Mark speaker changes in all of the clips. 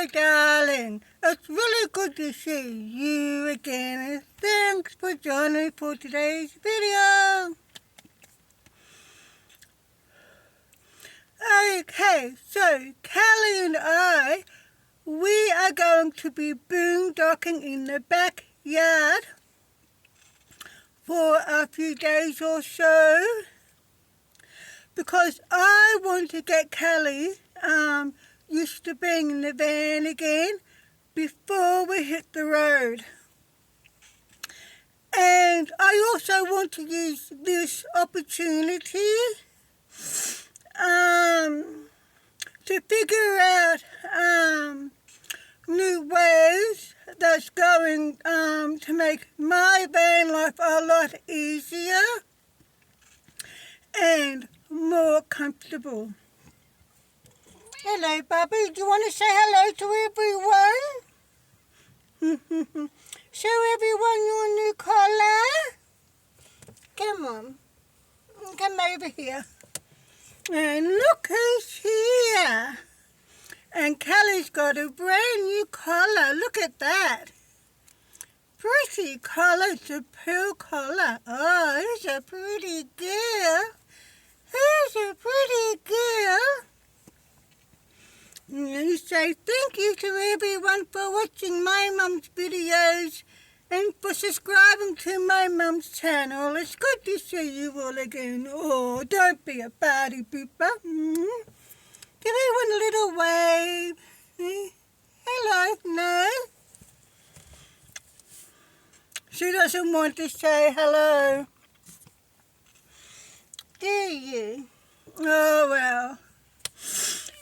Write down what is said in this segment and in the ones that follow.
Speaker 1: darling. It's really good to see you again, and thanks for joining me for today's video. Okay, so Callie and I, we are going to be boondocking in the backyard for a few days or so, because I want to get Callie used to being in the van again before we hit the road. And I also want to use this opportunity to figure out new ways that's going to make my van life a lot easier and more comfortable. Hello, Bubby. Do you want to say hello to everyone? Show everyone your new collar. Come on. Come over here. And look who's here. And Callie's got a brand new collar. Look at that. Pretty collar. It's a pearl collar. Oh, who's a pretty girl? Who's a pretty girl? And say thank you to everyone for watching my mum's videos and for subscribing to my mum's channel. It's good to see you all again. Oh, don't be a party pooper. Give everyone a little wave. Hello. No? She doesn't want to say hello. Do you? Oh, well.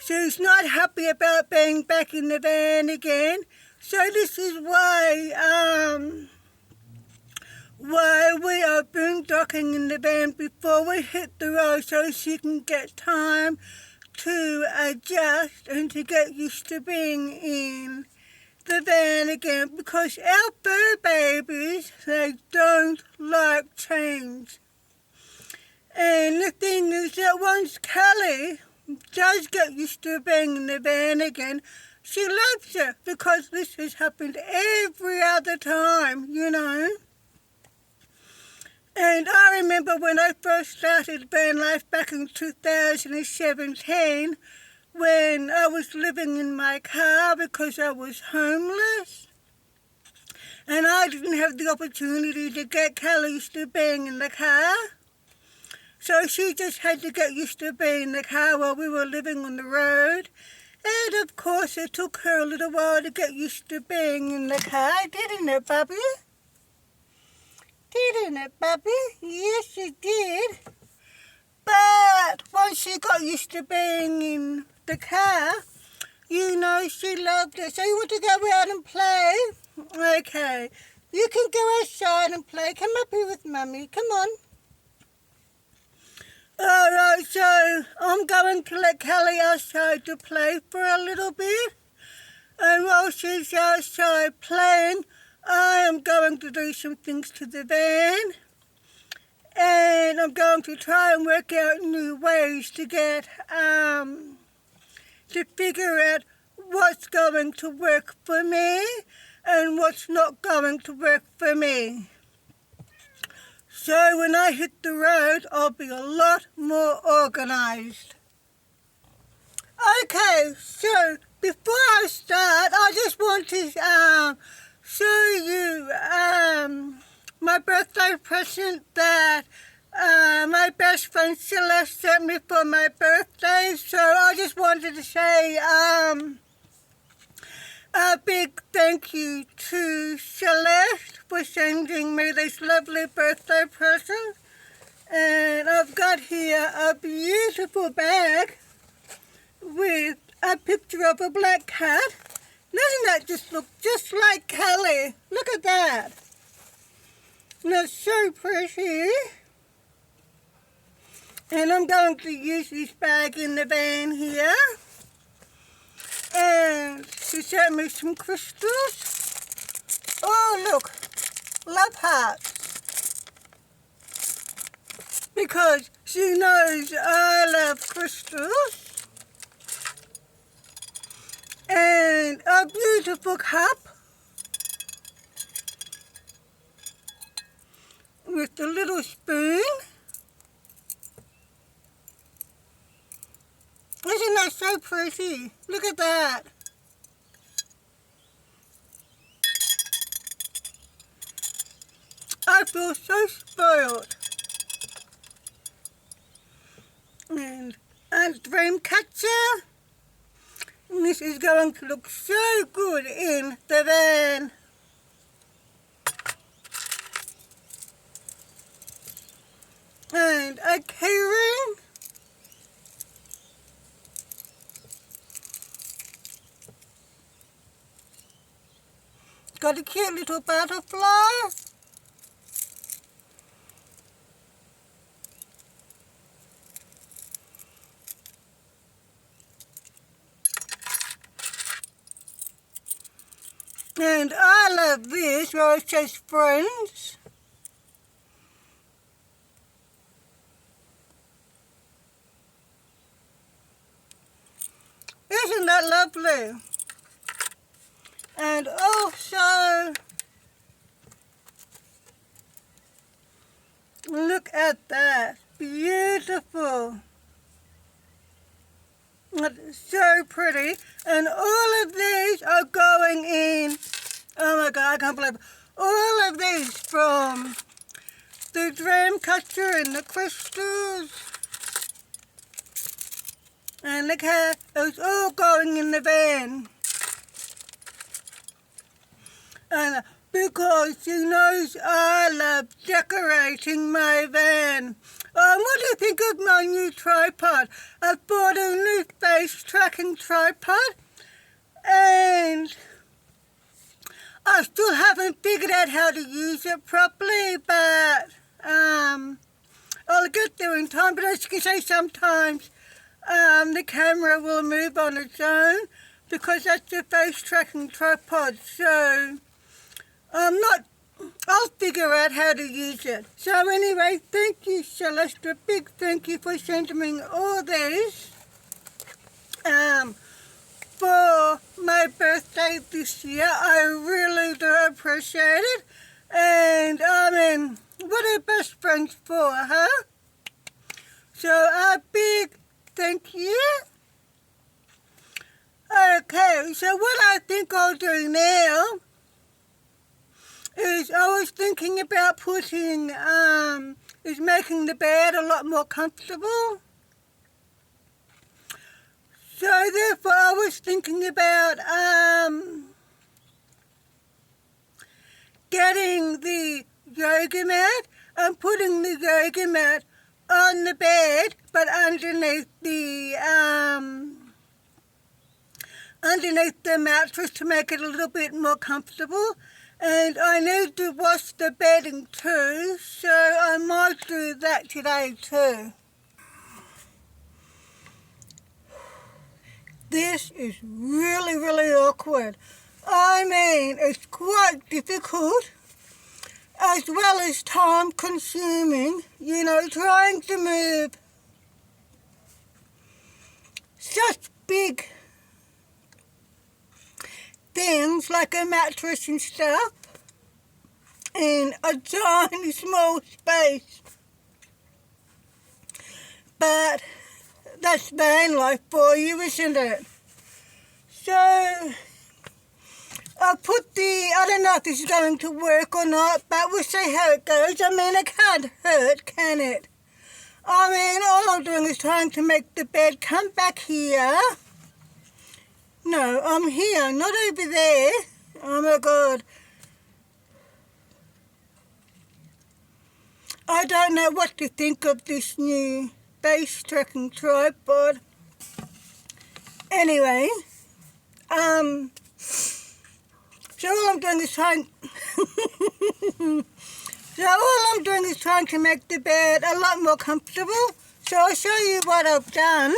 Speaker 1: She's not happy about being back in the van again. So this is why we are boondocking in the van before we hit the road, so she can get time to adjust and to get used to being in the van again, because our fur babies, they don't like change. And the thing is that once Callie does get used to being in the van again, she loves it, because this has happened every other time, you know. And I remember when I first started van life back in 2017, when I was living in my car because I was homeless. And I didn't have the opportunity to get Callie used to being in the car. So she just had to get used to being in the car while we were living on the road. And of course it took her a little while to get used to being in the car, didn't it, Bubby? Didn't it, Bubby? Yes, it did. But once she got used to being in the car, you know, she loved it. So you want to go out and play? Okay. You can go outside and play. Come up here with Mummy. Come on. Alright, so I'm going to let Callie outside to play for a little bit. And while she's outside playing, I am going to do some things to the van. And I'm going to try and work out new ways to get, to figure out what's going to work for me and what's not going to work for me. So when I hit the road, I'll be a lot more organised. Okay, so before I start, I just want to show you my birthday present that my best friend Celeste sent me for my birthday. So I just wanted to say a big thank you to Celeste for sending me this lovely birthday present. And I've got here a beautiful bag with a picture of a black cat. Doesn't that just look just like Callie? Look at that. And it's so pretty. And I'm going to use this bag in the van here. And she sent me some crystals. Oh, look. Love hearts. Because she knows I love crystals. And a beautiful cup with a little spoon. Isn't that so pretty? Look at that. I feel so spoiled. And dream catcher. This is going to look so good in the van. And a keyring. Got a cute little butterfly. And I love this where it says friends. Isn't that lovely? And also, look at that. Beautiful. It's so pretty. And all of these are going in. Oh my God, I can't believe it. All of these from the dream catcher and the crystals. And look how it's all going in the van. And because she knows I love decorating my van. What do you think of my new tripod? I bought a new face tracking tripod and I still haven't figured out how to use it properly, but I'll get there in time. But as you can see, sometimes the camera will move on its own because that's a face tracking tripod. So I'll figure out how to use it. So anyway, thank you, Celeste. A big thank you for sending me all these for my birthday this year. I really do appreciate it. And I mean, what are best friends for, huh? So a big thank you. Okay, so what I think I'll do now is I was thinking about making the bed a lot more comfortable. So therefore I was thinking about getting the yoga mat and putting the yoga mat on the bed, but underneath the mattress to make it a little bit more comfortable. And I need to wash the bedding too, so I might do that today too. This is really, really awkward. I mean, it's quite difficult as well as time consuming, you know, trying to move such big things like a mattress and stuff in a tiny small space. But that's van life for you, isn't it? So I'll put I don't know if this is going to work or not, but we'll see how it goes. I mean, it can't hurt, can it? I mean, all I'm doing is trying to make the bed come back here. No, I'm here, not over there. Oh my God. I don't know what to think of this new face tracking tripod. Anyway, so all I'm doing is trying to make the bed a lot more comfortable. So I'll show you what I've done.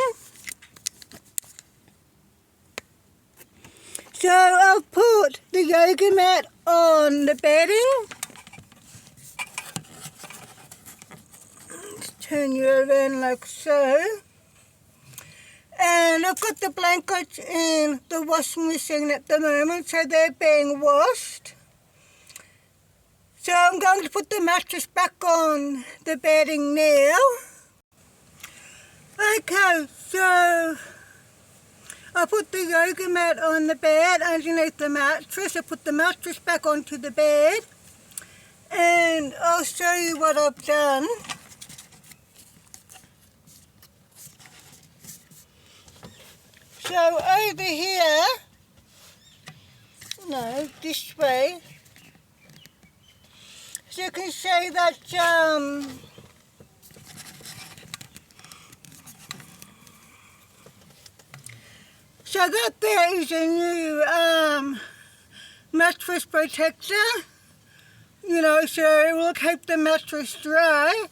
Speaker 1: So I'll put the yoga mat on the bedding. Let's turn you around like so. And I've got the blankets in the washing machine at the moment, so they're being washed. So I'm going to put the mattress back on the bedding now. Okay, so I put the yoga mat on the bed underneath the mattress. I put the mattress back onto the bed. And I'll show you what I've done. So over here, no, this way, so you can see that, so that there is a new mattress protector, you know, so it will keep the mattress dry.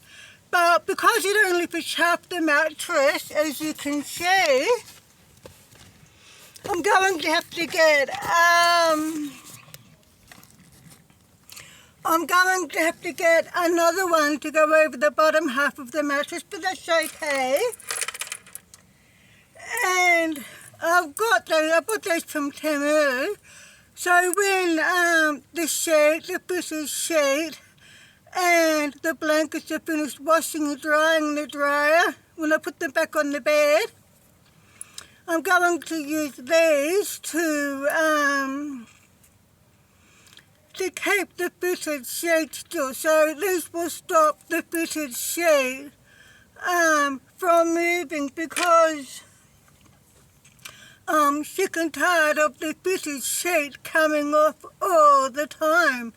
Speaker 1: But because it only fits half the mattress, as you can see, I'm going to have to get another one to go over the bottom half of the mattress, but that's okay. And I bought those from Temu. So when the fitted sheet and the blankets are finished washing and drying in the dryer, when I put them back on the bed, I'm going to use these to keep the fitted sheet still. So these will stop the fitted sheet from moving, because I'm sick and tired of the fitted sheet coming off all the time.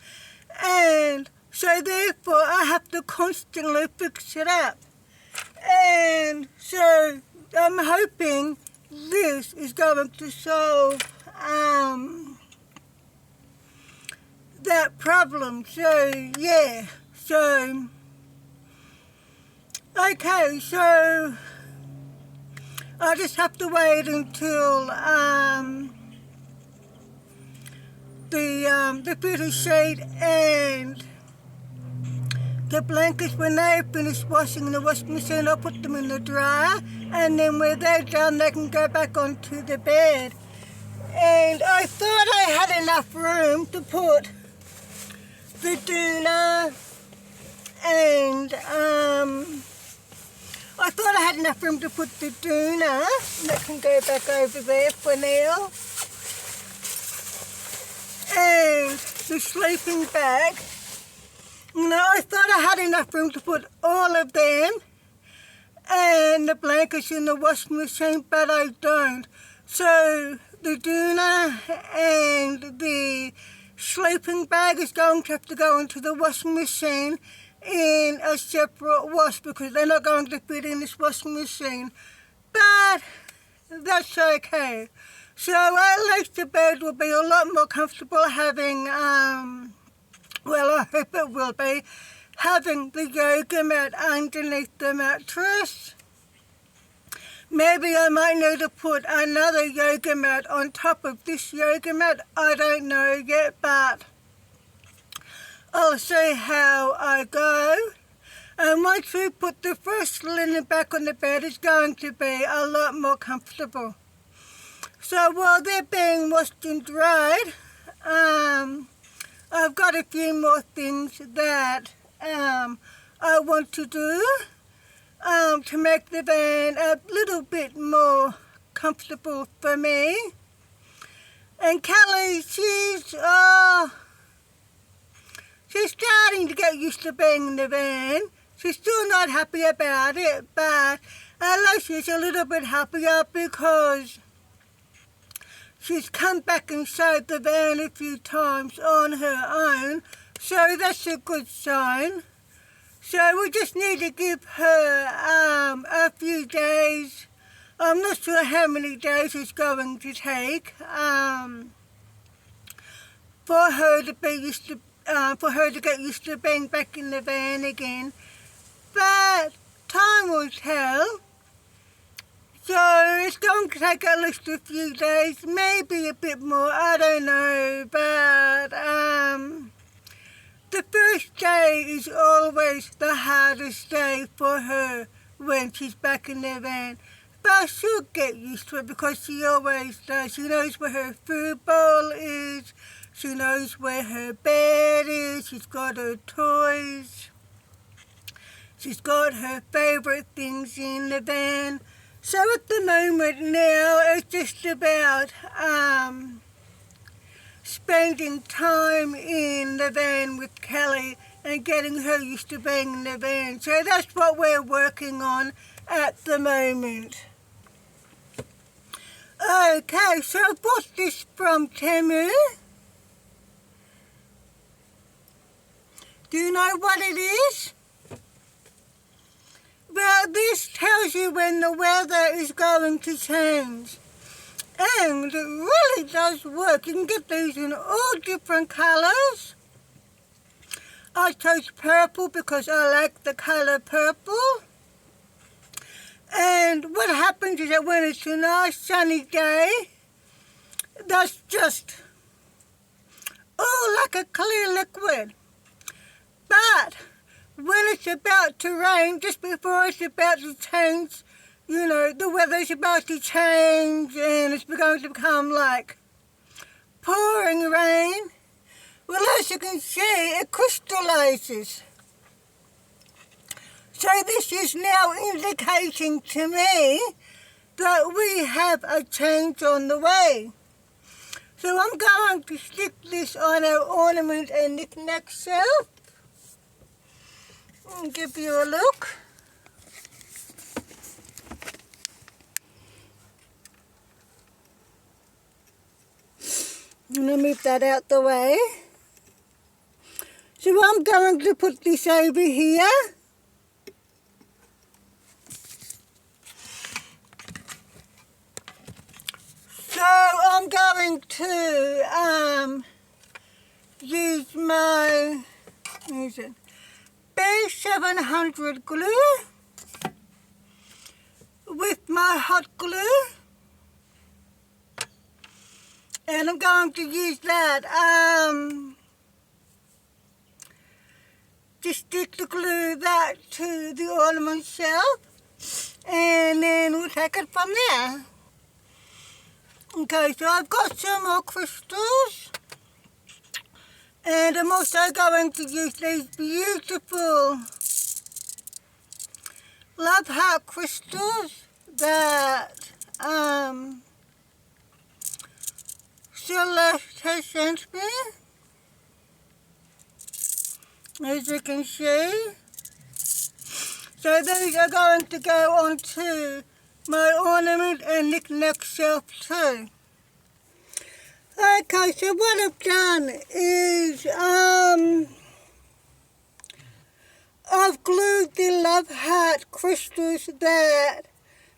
Speaker 1: And so therefore I have to constantly fix it up. And so I'm hoping this is going to solve that problem. So yeah, so okay, so I just have to wait until the fitted sheet and the blankets, when they finish washing in the washing machine, I'll put them in the dryer, and then when they're done, they can go back onto the bed. And I thought I had enough room to put the doona, and I thought I had enough room to put the doona. That can go back over there for now. And the sleeping bag. You know, I thought I had enough room to put all of them and the blankets in the washing machine, but I don't. So the doona and the sleeping bag is going to have to go into the washing machine in a separate wash, because they're not going to fit in this washing machine. But that's okay. So at least the bed will be a lot more comfortable having, well, I hope it will be, having the yoga mat underneath the mattress. Maybe I might need to put another yoga mat on top of this yoga mat. I don't know yet, but I'll see how I go. And once we put the first linen back on the bed, it's going to be a lot more comfortable. So while they're being washed and dried, I've got a few more things that I want to do to make the van a little bit more comfortable for me. And Kelly, she's starting to get used to being in the van. She's still not happy about it, but at least she's a little bit happier because she's come back inside the van a few times on her own, so that's a good sign. So we just need to give her a few days. I'm not sure how many days it's going to take for her to get used to being back in the van again. But time will tell. So it's going to take at least a few days, maybe a bit more, I don't know. But the first day is always the hardest day for her when she's back in the van. But she'll get used to it because she always does. She knows where her food bowl is. She knows where her bed is. She's got her toys. She's got her favourite things in the van. So at the moment now, it's just about spending time in the van with Kelly and getting her used to being in the van. So that's what we're working on at the moment. Okay, so I bought this from Temu. Do you know what it is? Well, this tells you when the weather is going to change. And it really does work. You can get these in all different colours. I chose purple because I like the colour purple. And what happens is that when it's a nice sunny day, that's just like a clear liquid. But when it's about to rain, just before it's about to change, you know, the weather's about to change and it's going to become like pouring rain, well, as you can see, it crystallizes. So this is now indicating to me that we have a change on the way. So I'm going to stick this on our ornament and knick-knack shelf and give you a look. I'm going to move that out the way. So I'm going to put this over here. So I'm going to use my B700 glue with my hot glue, and I'm going to use that to stick the glue that to the ornament shelf, and then we'll take it from there. Okay, so I've got some more crystals, and I'm also going to use these beautiful love heart crystals that Celeste has sent me, as you can see. So these are going to go onto my ornament and knick-knack shelf too. Okay, so what I've done is I've glued the love heart crystals that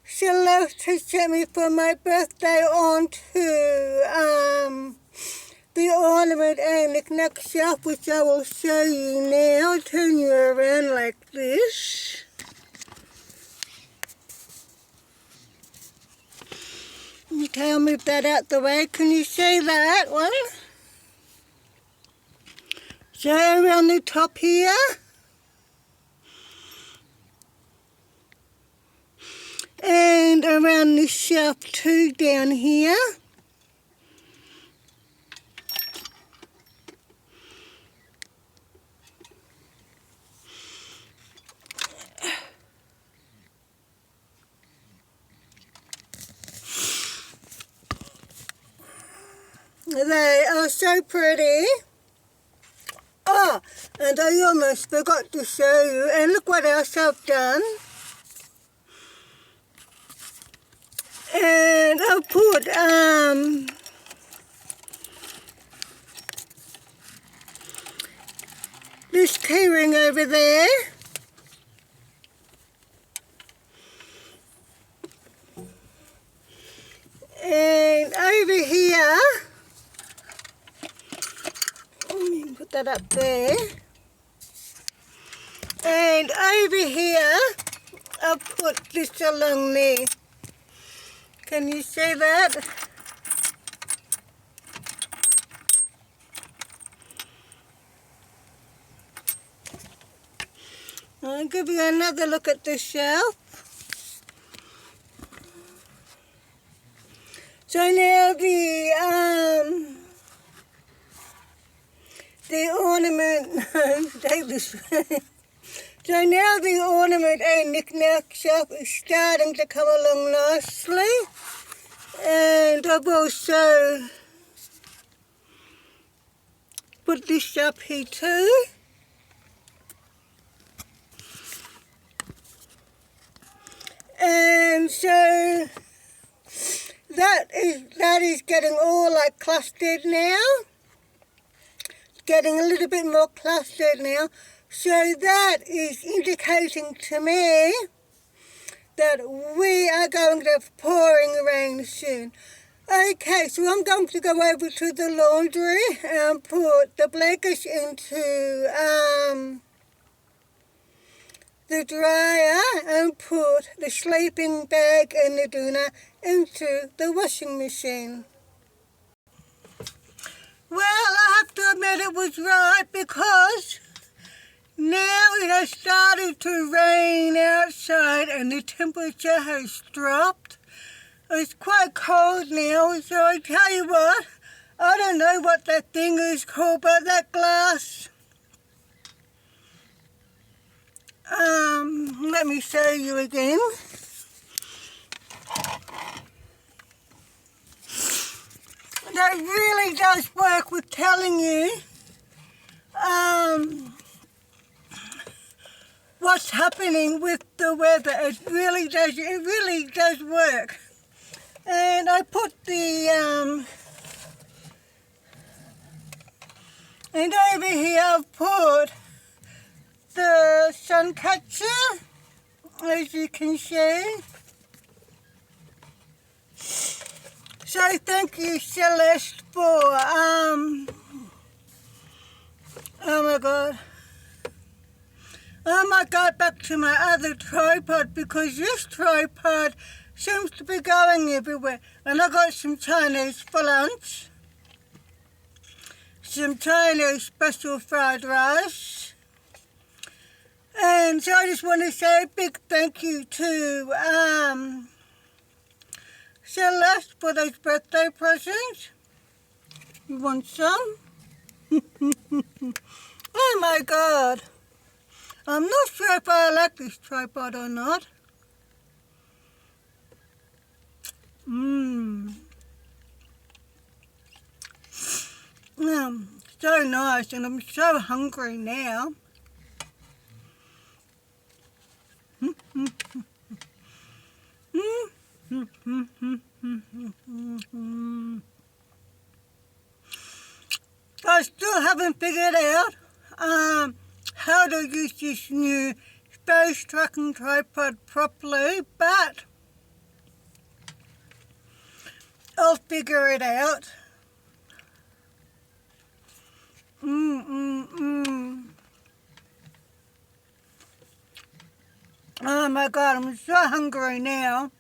Speaker 1: Celeste has sent me for my birthday onto the ornament and knick-knack shelf, which I will show you now. I'll turn you around like this. Okay, I'll move that out the way. Can you see that one? So around the top here. And around the shelf too down here. They are so pretty. Oh, and I almost forgot to show you. And look what else I've done. And I'll put this keyring over there. And over here, put that up there. And over here, I'll put this along there. Can you see that? I'll give you another look at the shelf. So now the ornament, take this. So now the ornament and knick-knack shop is starting to come along nicely. And I've also put this up here too. And so that is getting all like clustered now. Getting a little bit more clustered now. So that is indicating to me that we are going to have pouring rain soon. Okay, so I'm going to go over to the laundry and put the blankets into the dryer and put the sleeping bag and the doona into the washing machine. Well, I have to admit it was right because now it has started to rain outside and the temperature has dropped. It's quite cold now, so I tell you what, I don't know what that thing is called, but that glass, let me show you again. That really does work with telling you what's happening with the weather. It really does work. And I put the and over here I've put the sun catcher, as you can see. So thank you, Celeste, for oh my god. I might go back to my other tripod because this tripod seems to be going everywhere. And I got some Chinese for lunch. Some Chinese special fried rice. And so I just want to say a big thank you to Celeste for those birthday presents. You want some? Oh my god. I'm not sure if I like this tripod or not. So nice, and I'm so hungry now. I still haven't figured out how to use this new space tracking tripod properly, but I'll figure it out. Oh my god, I'm so hungry now.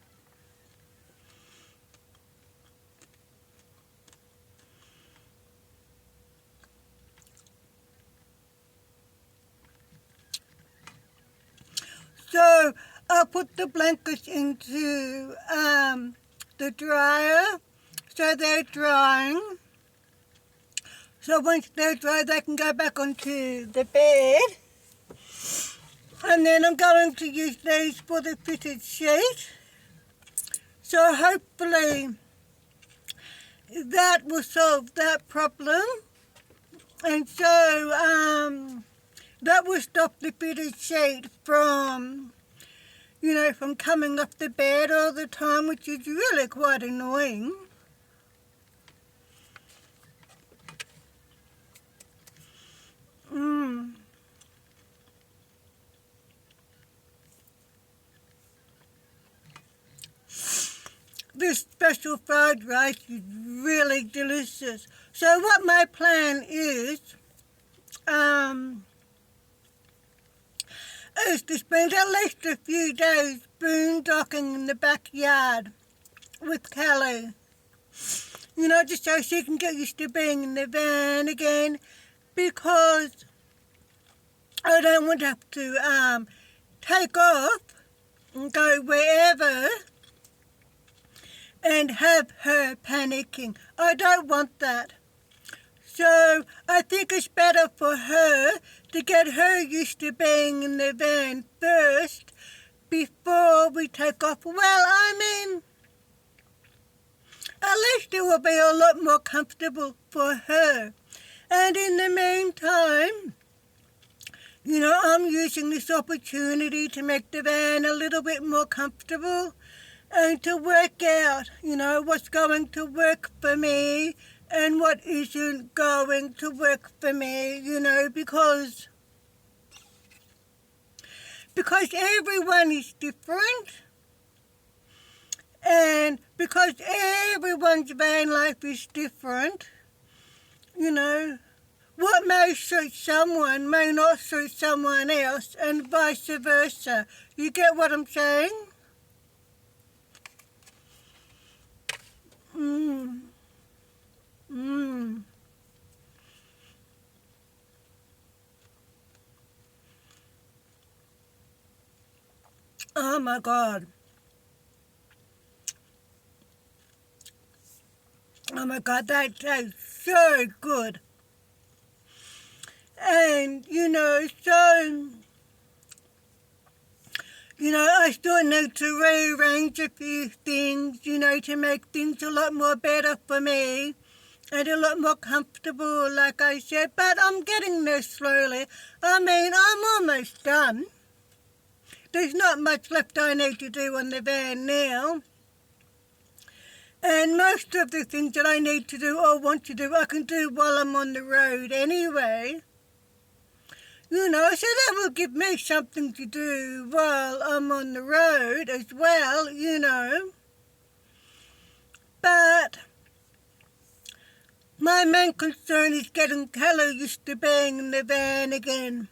Speaker 1: So I'll put the blankets into the dryer so they're drying. So once they're dry, they can go back onto the bed. And then I'm going to use these for the fitted sheet. So hopefully that will solve that problem. And so that will stop the fitted sheet from, from coming off the bed all the time, which is really quite annoying. This special fried rice is really delicious. So what my plan is to spend at least a few days boondocking in the backyard with Kelly. Just so she can get used to being in the van again, because I don't want to have to take off and go wherever, and have her panicking. I don't want that. So I think it's better for her to get her used to being in the van first before we take off. Well, I mean, at least it will be a lot more comfortable for her. And in the meantime, I'm using this opportunity to make the van a little bit more comfortable and to work out, what's going to work for me and what isn't going to work for me, because everyone is different, and because everyone's van life is different, what may suit someone may not suit someone else, and vice versa. You get what I'm saying? Oh my God. Oh my God, that tastes so good. And, I still need to rearrange a few things, to make things a lot more better for me and a lot more comfortable, like I said. But I'm getting there slowly. I mean, I'm almost done. There's not much left I need to do on the van now. And most of the things that I need to do or want to do, I can do while I'm on the road anyway. So that will give me something to do while I'm on the road as well, But my main concern is getting Kelly used to being in the van again,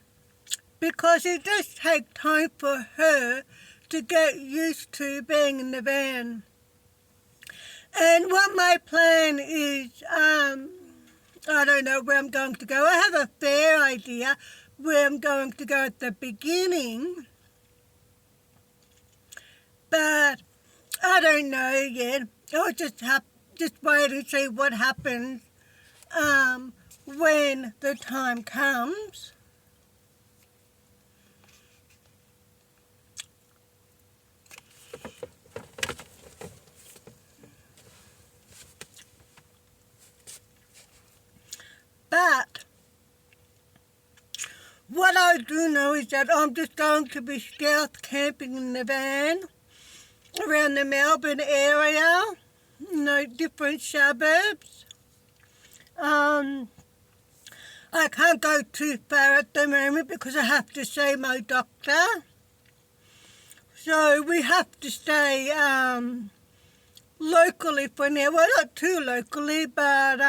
Speaker 1: because it does take time for her to get used to being in the van. And what my plan is, I don't know where I'm going to go. I have a fair idea where I'm going to go at the beginning, but I don't know yet. I'll just wait and see what happens when the time comes. But what I do know is that I'm just going to be stealth camping in the van around the Melbourne area, different suburbs. I can't go too far at the moment because I have to see my doctor. So we have to stay locally for now. Well, not too locally, but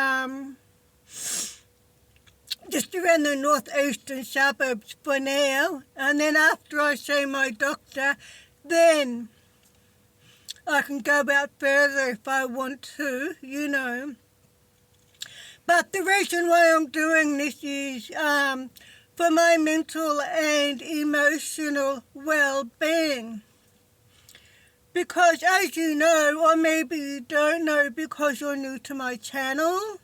Speaker 1: just around the northeastern suburbs for now. And then after I see my doctor, then I can go out further if I want to, But the reason why I'm doing this is for my mental and emotional well-being. Because as you know, or maybe you don't know because you're new to my channel,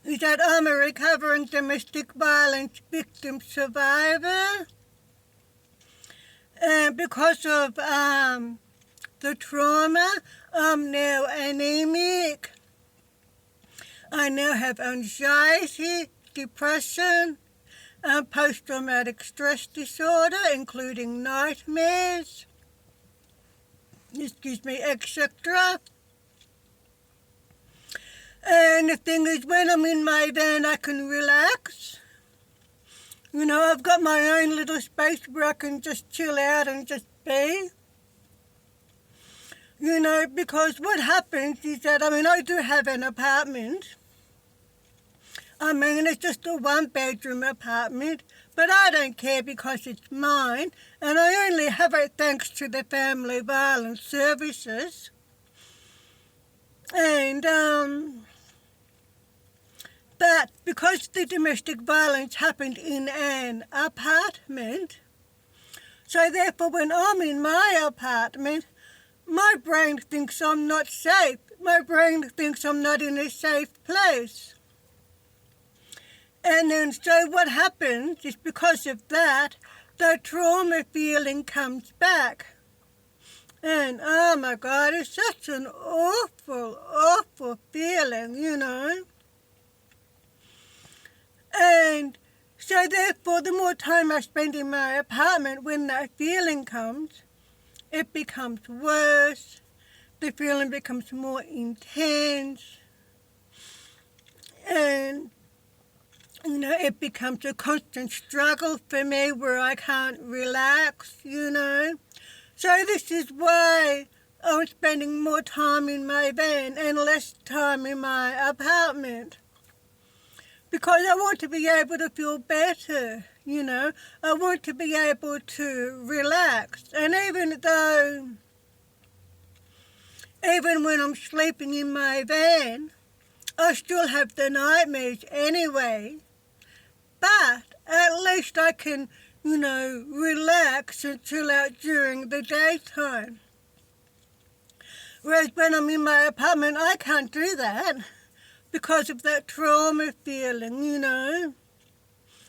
Speaker 1: is that I'm a recovering domestic violence victim survivor. And because of the trauma, I'm now anemic. I now have anxiety, depression, and post-traumatic stress disorder, including nightmares, etc. And the thing is, when I'm in my van, I can relax. I've got my own little space where I can just chill out and just be. Because what happens is that, I do have an apartment. It's just a one-bedroom apartment, but I don't care because it's mine, and I only have it thanks to the Family Violence Services. And, but because the domestic violence happened in an apartment, So therefore, when I'm in my apartment, my brain thinks I'm not safe. My brain thinks I'm not in a safe place. And then so what happens is because of that, the trauma feeling comes back. And oh my God, it's such an awful, awful feeling, you know. And so therefore, the more time I spend in my apartment when that feeling comes, it becomes worse. The feeling becomes more intense. And, you know, it becomes a constant struggle for me where I can't relax, you know. So this is why I'm spending more time in my van and less time in my apartment. Because I want to be able to feel better, you know. I want to be able to relax. And even when I'm sleeping in my van, I still have the nightmares anyway. But at least I can, you know, relax and chill out during the daytime. Whereas when I'm in my apartment, I can't do that because of that trauma feeling, you know.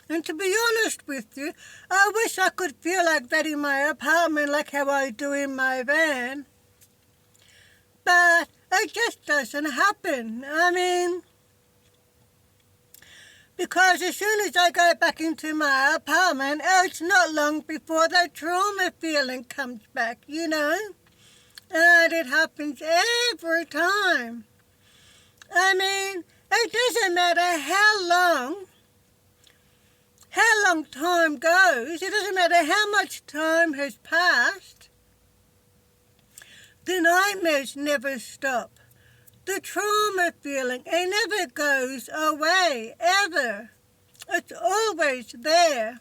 Speaker 1: And to be honest with you, I wish I could feel like that in my apartment like how I do in my van. But it just doesn't happen. I mean, because as soon as I go back into my apartment, it's not long before the trauma feeling comes back, you know. And it happens every time. I mean, it doesn't matter how long time goes, it doesn't matter how much time has passed, the nightmares never stop. The trauma feeling, it never goes away, ever. It's always there.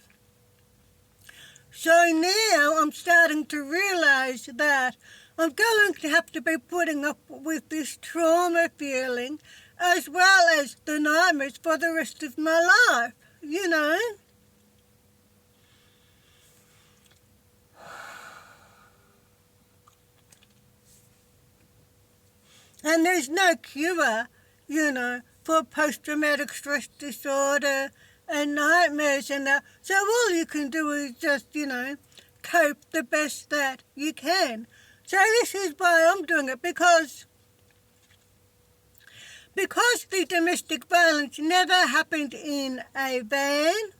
Speaker 1: So now I'm starting to realize that I'm going to have to be putting up with this trauma feeling as well as the nightmares for the rest of my life, you know. And there's no cure, you know, for post-traumatic stress disorder and nightmares and that. So all you can do is just, you know, cope the best that you can. So this is why I'm doing it, because the domestic violence never happened in a van.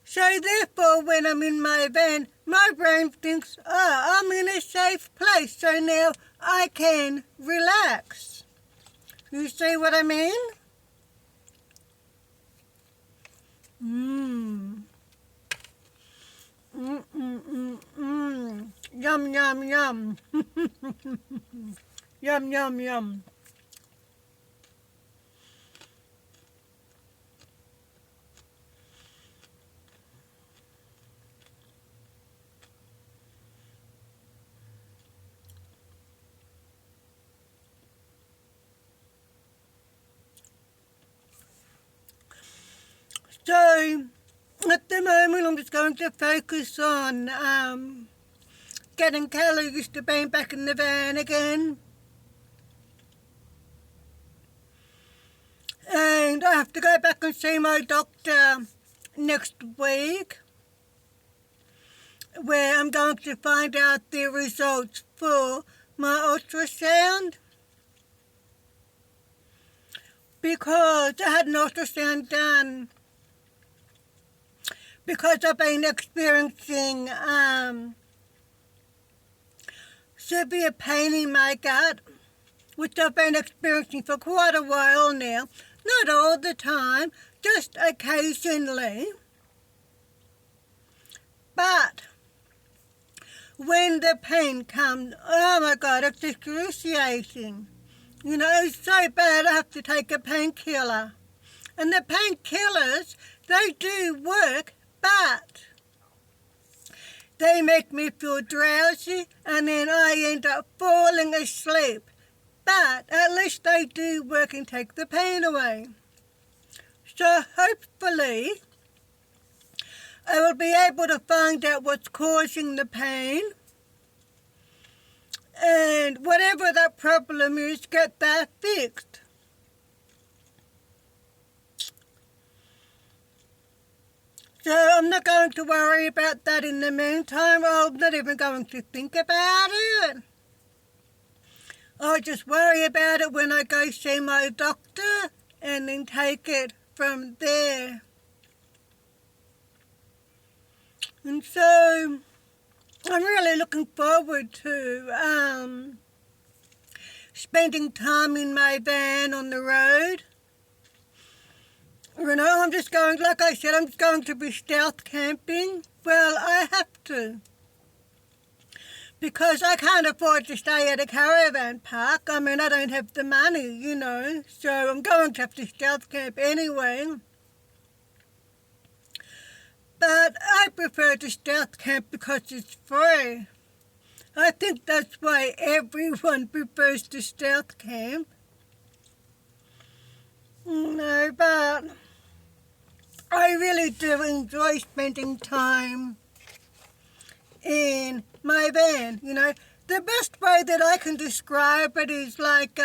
Speaker 1: So therefore, when I'm in my van, my brain thinks, oh, I'm in a safe place, so now I can relax. You see what I mean? Yum, yum, yum. Yum, yum, yum. So, at the moment, I'm just going to focus on getting Kelly used to being back in the van again. And I have to go back and see my doctor next week, where I'm going to find out the results for my ultrasound. Because I had an ultrasound done because I've been experiencing severe pain in my gut, which I've been experiencing for quite a while now. Not all the time, just occasionally. But when the pain comes, oh my God, it's excruciating. You know, it's so bad I have to take a painkiller. And the painkillers, they do work, but they make me feel drowsy and then I end up falling asleep. But at least they do work and take the pain away. So hopefully I will be able to find out what's causing the pain, and whatever that problem is, get that fixed. So I'm not going to worry about that in the meantime. I'm not even going to think about it. I'll just worry about it when I go see my doctor and then take it from there. And so I'm really looking forward to spending time in my van on the road. You know, I'm just going, like I said, I'm just going to be stealth camping. Well, I have to. Because I can't afford to stay at a caravan park. I mean, I don't have the money, you know. So I'm going to have to stealth camp anyway. But I prefer to stealth camp because it's free. I think that's why everyone prefers to stealth camp. No, but I really do enjoy spending time in my van, you know. The best way that I can describe it is like,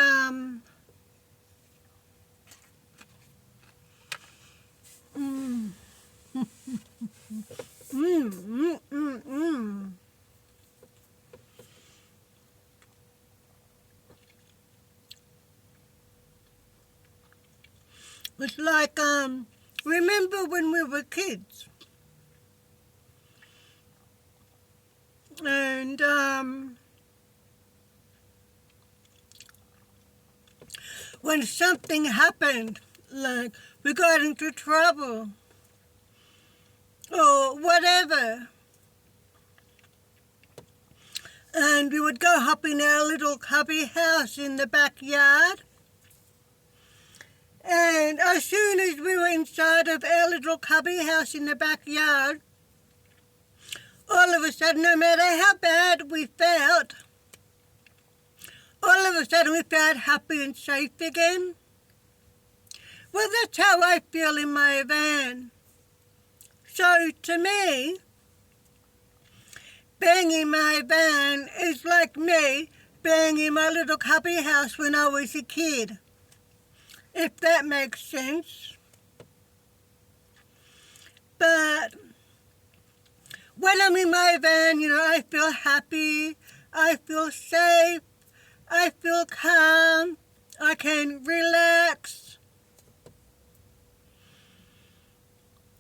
Speaker 1: It's like, remember when we were kids? And, when something happened, like we got into trouble, or whatever, and we would go hop in our little cubby house in the backyard, and as soon as we were inside of our little cubby house in the backyard, all of a sudden, no matter how bad we felt, all of a sudden we felt happy and safe again. Well, that's how I feel in my van. So to me, being in my van is like me being in my little cubby house when I was a kid, if that makes sense. But when I'm in my van, you know, I feel happy, I feel safe, I feel calm, I can relax.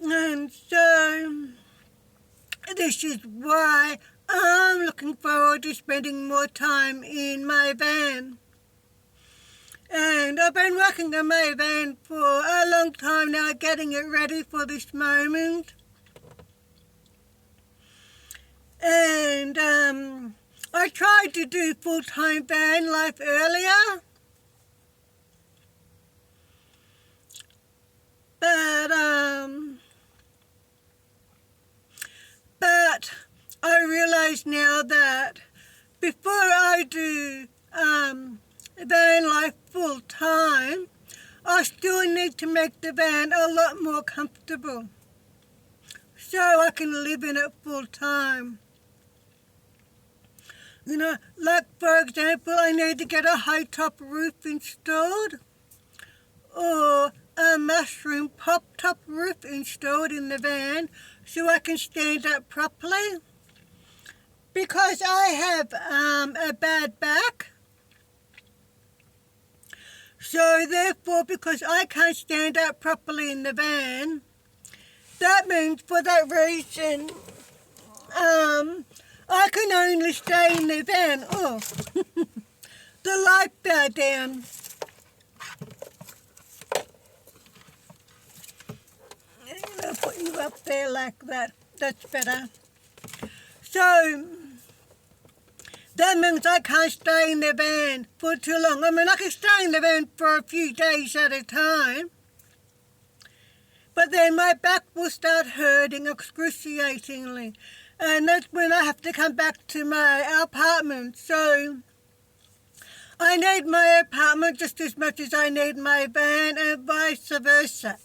Speaker 1: And so this is why I'm looking forward to spending more time in my van. And I've been working on my van for a long time now, getting it ready for this moment. And I tried to do full-time van life earlier, but I realize now that before I do van life full-time, I still need to make the van a lot more comfortable so I can live in it full-time. You know, like for example, I need to get a high-top roof installed or a mushroom pop-top roof installed in the van so I can stand up properly. Because I have a bad back, so therefore because I can't stand up properly in the van, that means for that reason I can only stay in the van. Oh, the light fell down. I'll put you up there like that. That's better. So that means I can't stay in the van for too long. I mean, I can stay in the van for a few days at a time, but then my back will start hurting excruciatingly. And that's when I have to come back to my apartment. So I need my apartment just as much as I need my van and vice versa.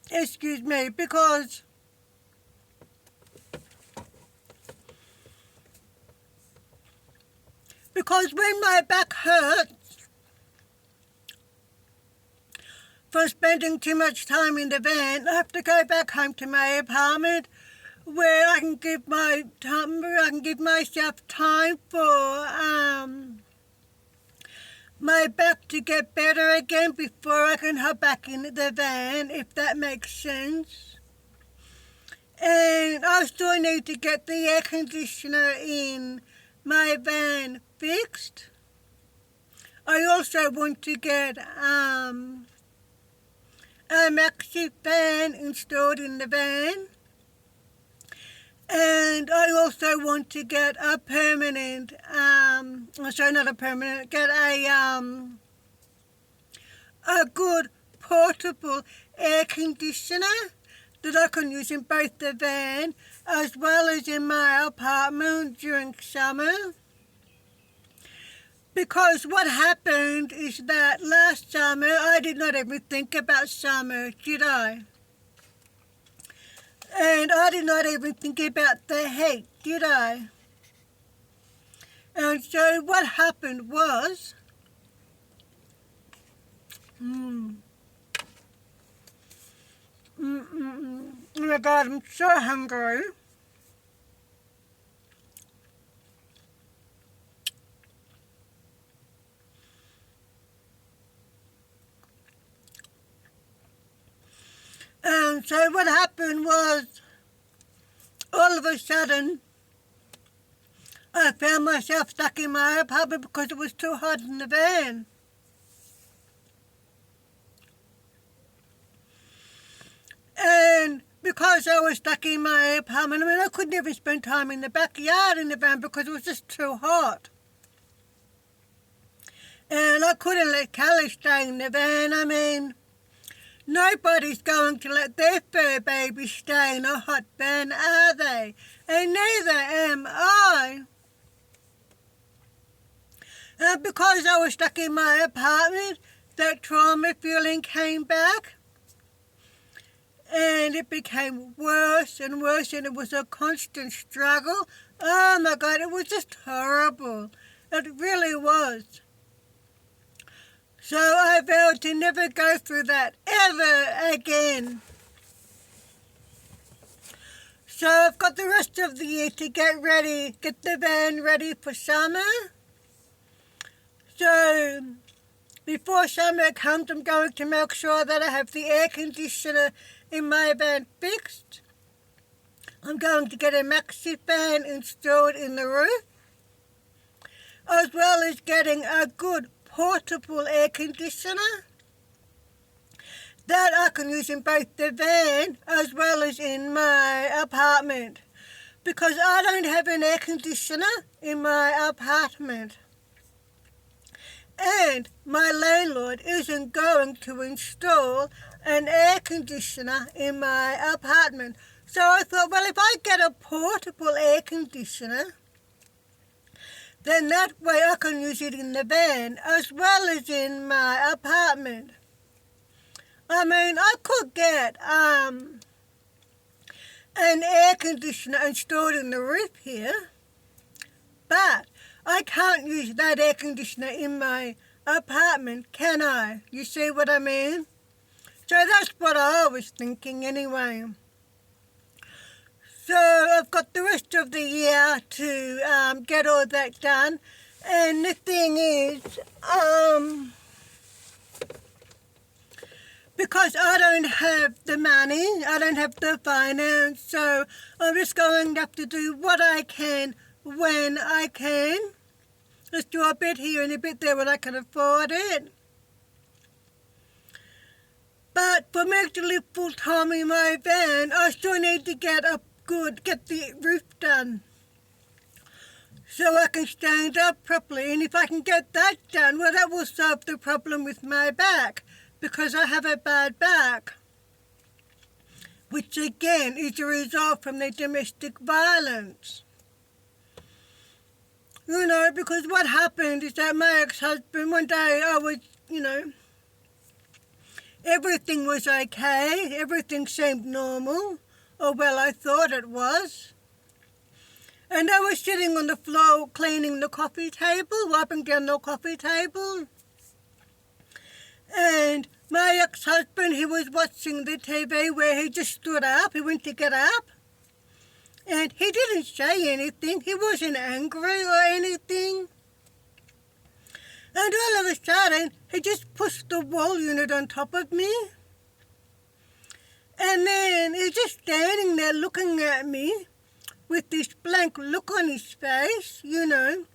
Speaker 1: Excuse me, because because when my back hurts from spending too much time in the van, I have to go back home to my apartment where I can give myself time for my back to get better again before I can hop back in the van, if that makes sense. And I still need to get the air conditioner in my van fixed. I also want to get a maxi fan installed in the van. And I also want to get a permanent, get a good portable air conditioner that I can use in both the van as well as in my apartment during summer. Because what happened is that last summer I did not even think about summer, did I? And I did not even think about the heat, did I? And so what happened was, oh my God, I'm so hungry. And so what happened was, all of a sudden, I found myself stuck in my apartment because it was too hot in the van. And because I was stuck in my apartment, I couldn't even spend time in the backyard in the van because it was just too hot. And I couldn't let Callie stay in the van. Nobody's going to let their fur baby stay in a hot van, are they? And neither am I. And because I was stuck in my apartment, that trauma feeling came back. And it became worse and worse, and it was a constant struggle. Oh my God, it was just horrible. It really was. So I vowed to never go through that ever again. So I've got the rest of the year to get the van ready for summer. So before summer comes, I'm going to make sure that I have the air conditioner in my van fixed. I'm going to get a maxi fan installed in the roof, as well as getting a good portable air conditioner that I can use in both the van as well as in my apartment, because I don't have an air conditioner in my apartment. And my landlord isn't going to install an air conditioner in my apartment. So I thought, well, if I get a portable air conditioner, then that way I can use it in the van as well as in my apartment. I could get an air conditioner installed in the roof here, but I can't use that air conditioner in my apartment, can I? You see what I mean? So that's what I was thinking anyway. So I've got the rest of the year to get all that done. And the thing is, because I don't have the money, I don't have the finance, so I'm just going to have to do what I can when I can. Let's do a bit here and a bit there when I can afford it. But for me to live full time in my van, I still need to get the roof done, so I can stand up properly. And if I can get that done, well, that will solve the problem with my back, because I have a bad back, which again is a result from the domestic violence. Because what happened is that my ex-husband, one day everything was okay, everything seemed normal, or well, I thought it was. And I was sitting on the floor cleaning the coffee table, wiping down the coffee table. And my ex-husband, he was watching the TV where he just stood up. He went to get up. And he didn't say anything. He wasn't angry or anything. And all of a sudden, he just pushed the wall unit on top of me. And then he's just standing there looking at me with this blank look on his face, you know.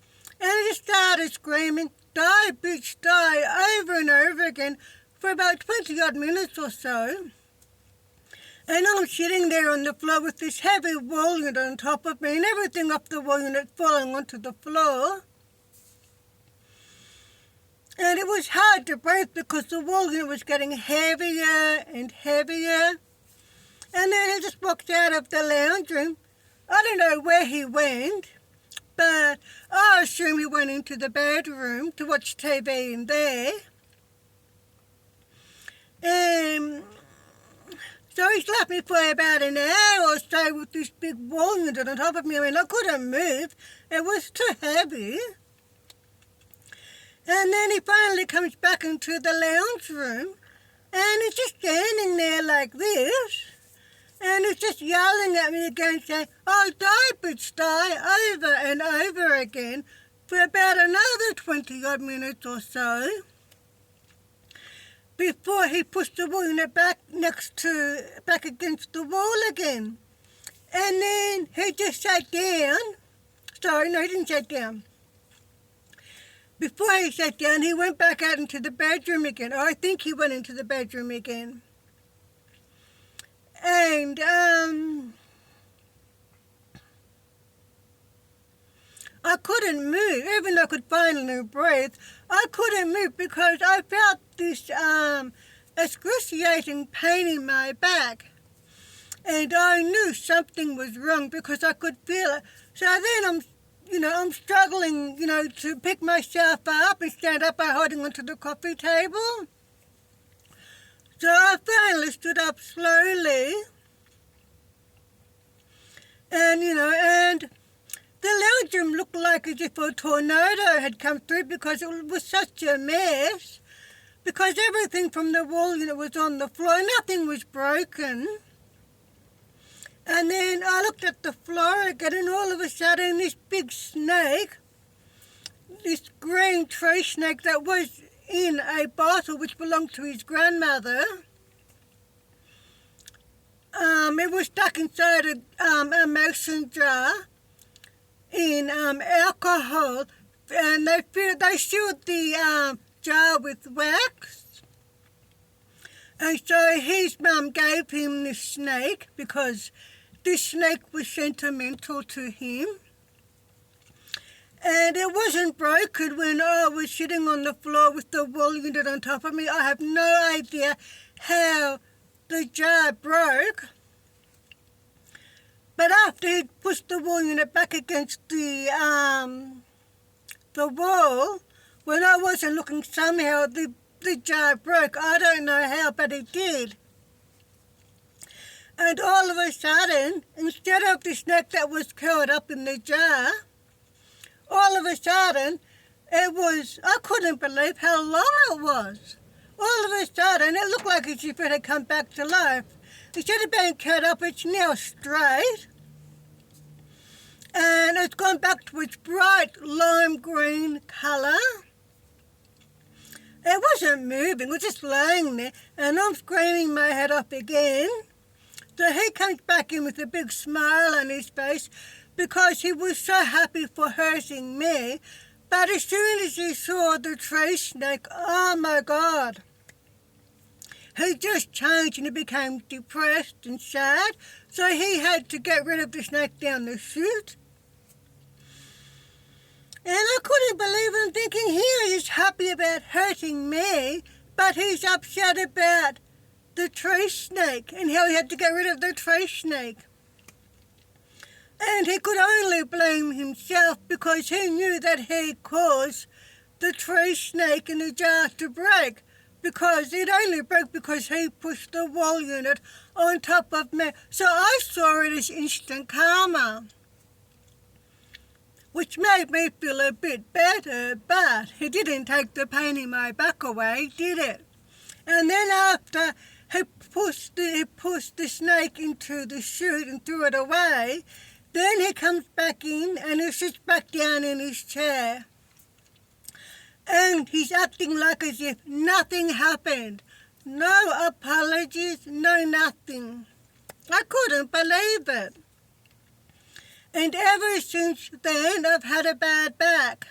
Speaker 1: And he just started screaming, "Die, bitch, die," over and over again for about 20-odd minutes or so. And I'm sitting there on the floor with this heavy wall unit on top of me and everything off the wall unit falling onto the floor. And it was hard to breathe because the wall unit was getting heavier and heavier. And then he just walked out of the lounge room. I don't know where he went, but I assume he went into the bedroom to watch TV in there. So he's left me for about an hour or so with this big wall unit on top of me. I mean, I couldn't move. It was too heavy. And then he finally comes back into the lounge room and he's just standing there like this. And he's just yelling at me again saying, "Oh, die, bitch, die," over and over again for about another 20-odd minutes or so before he pushed the wall unit back against the wall again. And then he just sat down. Sorry, no, he didn't sit down. Before he sat down, he went back out into the bedroom again. Or I think he went into the bedroom again. And I couldn't move, even though I could finally breathe. I couldn't move because I felt this excruciating pain in my back. And I knew something was wrong because I could feel it. So then I'm struggling, to pick myself up and stand up by holding onto the coffee table. So I finally stood up slowly. And the lounge room looked like as if a tornado had come through because it was such a mess. Because everything from the wall unit was on the floor, nothing was broken. And then I looked at the floor again and all of a sudden this big snake, this green tree snake that was in a bottle which belonged to his grandmother, it was stuck inside a mason jar in alcohol, and they sealed the jar with wax. And so his mum gave him this snake because this snake was sentimental to him. And it wasn't broken when I was sitting on the floor with the wall unit on top of me. I have no idea how the jar broke. But after he'd pushed the wall unit back against the wall, when I wasn't looking, somehow the jar broke. I don't know how, but it did. And all of a sudden, instead of the snake that was curled up in the jar, all of a sudden, I couldn't believe how long it was. All of a sudden, it looked like as if it had come back to life. Instead of being cut up, it's now straight. And it's gone back to its bright lime green colour. It wasn't moving, it was just laying there. And I'm screaming my head off again. So he comes back in with a big smile on his face because he was so happy for hurting me. But as soon as he saw the tree snake, oh my God, he just changed and he became depressed and sad. So he had to get rid of the snake down the chute. And I couldn't believe it. I'm thinking, here he is happy about hurting me, but he's upset about the tree snake and how he had to get rid of the tree snake. And he could only blame himself because he knew that he caused the tree snake in the jar to break, because it only broke because he pushed the wall unit on top of me. So I saw it as instant karma. which made me feel a bit better, but it didn't take the pain in my back away, did it? And then after he pushed the snake into the chute and threw it away, then he comes back in and he sits back down in his chair. And he's acting like as if nothing happened. No apologies, no nothing. I couldn't believe it. And ever since then, I've had a bad back.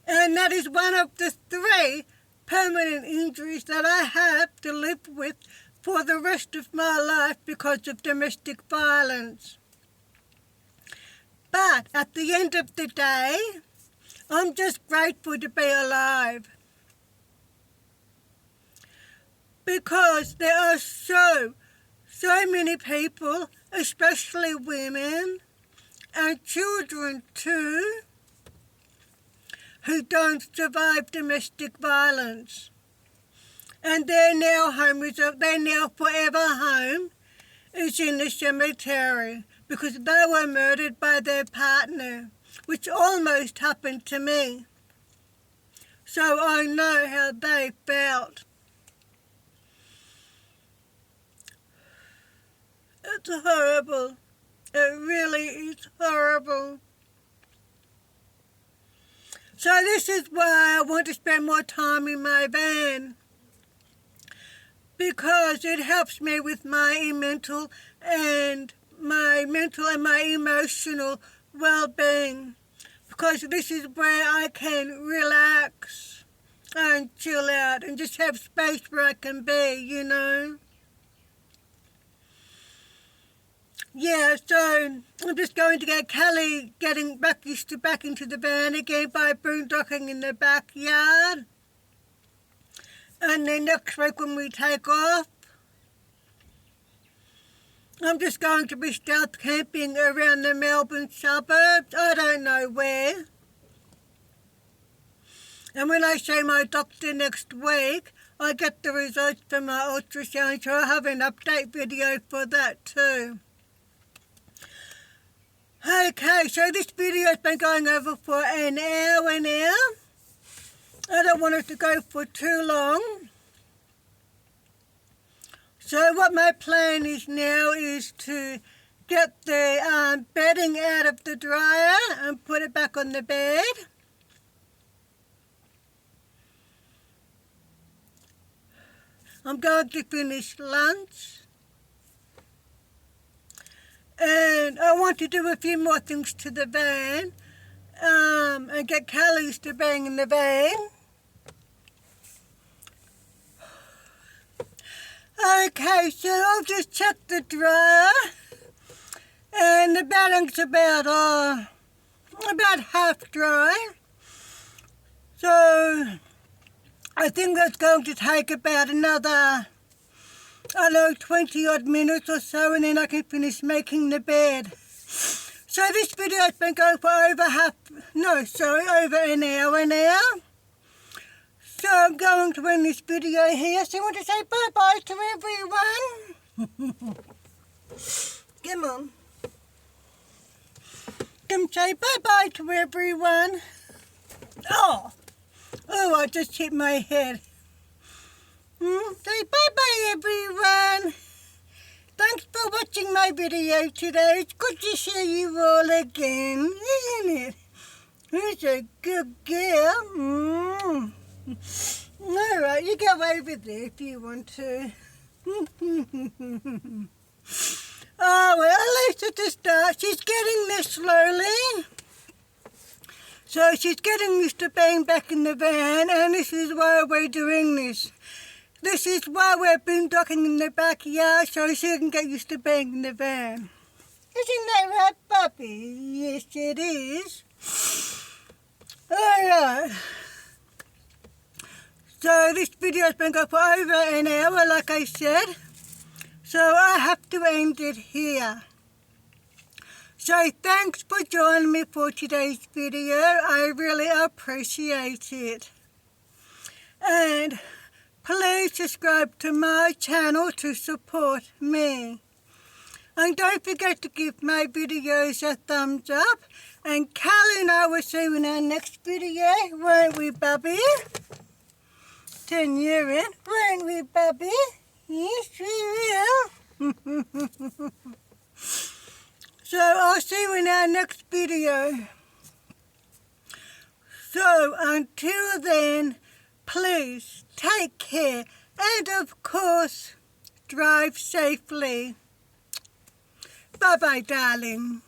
Speaker 1: And that is one of the 3 permanent injuries that I have to live with for the rest of my life because of domestic violence. But at the end of the day, I'm just grateful to be alive. Because there are so many people, especially women and children too, who don't survive domestic violence. And their now forever home is in the cemetery because they were murdered by their partner, which almost happened to me. So I know how they felt. It's horrible. It really is horrible. So this is why I want to spend more time in my van, because it helps me with my mental and my emotional well-being, because this is where I can relax and chill out and just have space where I can be, you know. Yeah, so I'm just going to get Kelly getting back into the van again by boondocking in the backyard. And then next week when we take off, I'm just going to be stealth camping around the Melbourne suburbs. I don't know where. And when I see my doctor next week, I get the results from my ultrasound, so I'll have an update video for that too. Okay, so this video's been going over for an hour now. I don't want it to go for too long. So what my plan is now is to get the bedding out of the dryer and put it back on the bed. I'm going to finish lunch. And I want to do a few more things to the van and get Kelly's to bang in the van. Okay, so I'll just check the dryer, and the bedding's about half dry. So I think that's going to take about another 20 odd minutes or so, and then I can finish making the bed. So this video's been going for over an hour now. So I'm going to end this video here. So I want to say bye-bye to everyone. Come on. Come say bye-bye to everyone. Oh, I just hit my head. Say bye-bye, everyone. Thanks for watching my video today. It's good to see you all again, isn't it? Who's a good girl? All right, you go over there if you want to. Oh, well, at least at the start, she's getting there slowly. So she's getting used to being back in the van, and this is why we're doing this. This is why we're boondocking in the backyard, so she can get used to being in the van. Isn't that right, puppy? Yes, it is. All right. So this video's been going for over an hour, like I said. So I have to end it here. So thanks for joining me for today's video. I really appreciate it. And please subscribe to my channel to support me. And don't forget to give my videos a thumbs up. And Callie and I will see you in our next video, won't we, Bubby? 10 year in, won't we, Bubby? Yes, we will. So I'll see you in our next video. So until then, please take care and of course, drive safely. Bye-bye, darling.